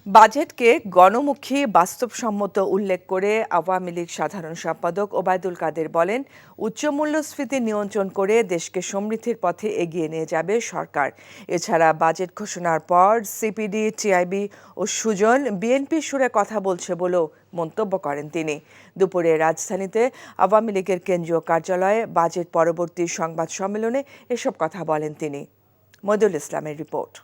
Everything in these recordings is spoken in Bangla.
বাজেটকে গণমুখী বাস্তবসম্মত উল্লেখ করে আওয়ামী লীগ সাধারণ সম্পাদক ওবায়দুল কাদের বলেন, উচ্চ মূল্যস্ফীতি নিয়ন্ত্রণ করে দেশকে সমৃদ্ধির পথে এগিয়ে নিয়ে যাবে সরকার। এছাড়া বাজেট ঘোষণার পর সিপিডি, টিআইবি ও সুজন বিএনপির সুরে কথা বলছে বলেও মন্তব্য করেন তিনি। দুপুরে রাজধানীতে আওয়ামী লীগের কেন্দ্রীয় কার্যালয়ে বাজেট পরবর্তী সংবাদ সম্মেলনে এসব কথা বলেন তিনি। মইদুল ইসলামের রিপোর্ট।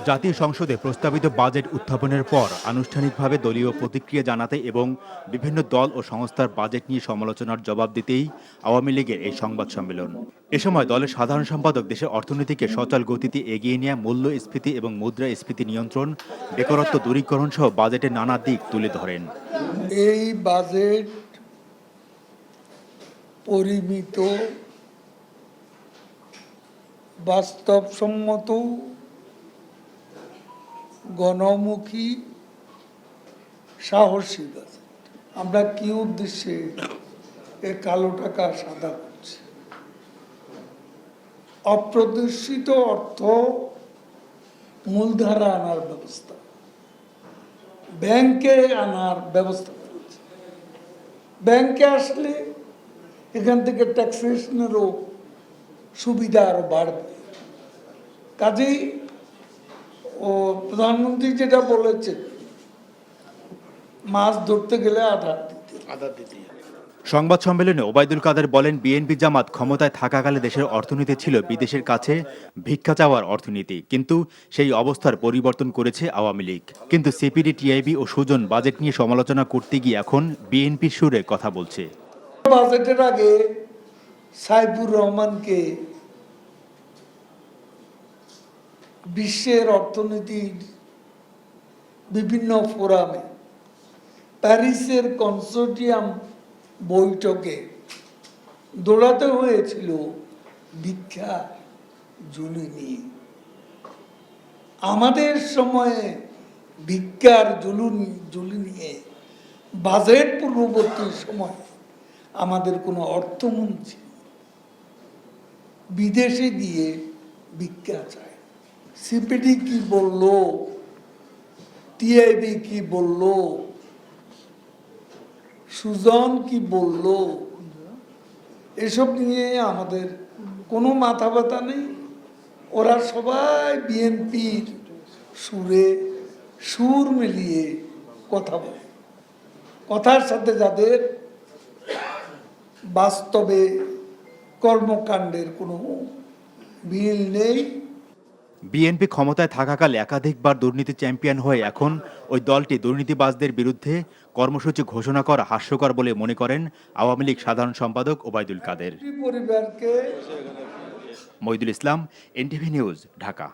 জাতীয় সংসদে প্রস্তাবিত বাজেট উত্থাপনের পর আনুষ্ঠানিকভাবে দলীয় প্রতিক্রিয়া জানাতে এবং বিভিন্ন দল ও সংস্থার বাজেট নিয়ে সমালোচনার জবাব দিতেই আওয়ামী লীগের এই সংবাদ সম্মেলন। এ সময় দলের সাধারণ সম্পাদক দেশের অর্থনীতিকে সচল গতিতে এগিয়ে নেওয়া, মূল্যস্ফীতি এবং মুদ্রাস্ফীতি নিয়ন্ত্রণ, বেকারত্ব দূরীকরণ সহ বাজেটের নানা দিক তুলে ধরেন। এই বাজেট পরিমিত, বাস্তবসম্মত, গণমুখী, সাহসী বাজেট। আমরা কি উদ্দেশ্যে এ কালো টাকা সাদা করছি? অপ্রদর্শিত অর্থ মূলধারা আনার ব্যবস্থা, ব্যাংকে আনার ব্যবস্থা করেছে। ব্যাংকে আসলে এখান থেকে ট্যাক্সেশনেরও সুবিধা আরো বাড়বে। কাজেই ও প্রধানমন্ত্রী যেটা বলেছে, মাছ ধরতে গেলে আধা দিতে। সংবাদ সম্মেলনে ওবায়দুল কাদের বলেন, বিএনপি জামাত ক্ষমতায় থাকাকালে দেশের অর্থনীতি ছিল বিদেশের কাছে ভিক্ষা চাওয়ার অর্থনীতি, কিন্তু সেই অবস্থার পরিবর্তন করেছে আওয়ামী লীগ। কিন্তু সিপিডি, টিআইবি ও সুজন বাজেট নিয়ে সমালোচনা করতে গিয়ে এখন বিএনপির সুরে কথা বলছে। বাজেটের আগে সাইফুর রহমানকে বিশ্বের অর্থনীতির বিভিন্ন ফোরামে, প্যারিসের কনসোর্টিয়াম বৈঠকে দৌড়াতে হয়েছিল ভিক্ষা ঝুলি নিয়ে। আমাদের সময়ে ভিক্ষার ঝুলি নিয়ে বাজেট পূর্ববর্তী সময় আমাদের কোনো অর্থমন্ত্রী বিদেশে গিয়ে ভিক্ষা চায়। সিপিডি কি বলল, টিআইবি কি বলল, সুজন কি বলল, এসব নিয়ে আমাদের কোনো মাথা ব্যথা নেই। ওরা সবাই বিএনপির সুরে সুর মিলিয়ে কথা বলে। কথার সাথে যাদের বাস্তবে কর্মকাণ্ডের কোনো মিল নেই। বিএনপি ক্ষমতায় থাকাকালে একাধিকবার দুর্নীতি চ্যাম্পিয়ন হয়ে এখন ওই দলটি দুর্নীতিবাজদের বিরুদ্ধে কর্মসূচি ঘোষণা করা হাস্যকর বলে মনে করেন আওয়ামী লীগ সাধারণ সম্পাদক ওবায়দুল কাদের। পরিবারকে মইদুল ইসলাম, এনটিভি নিউজ, ঢাকা।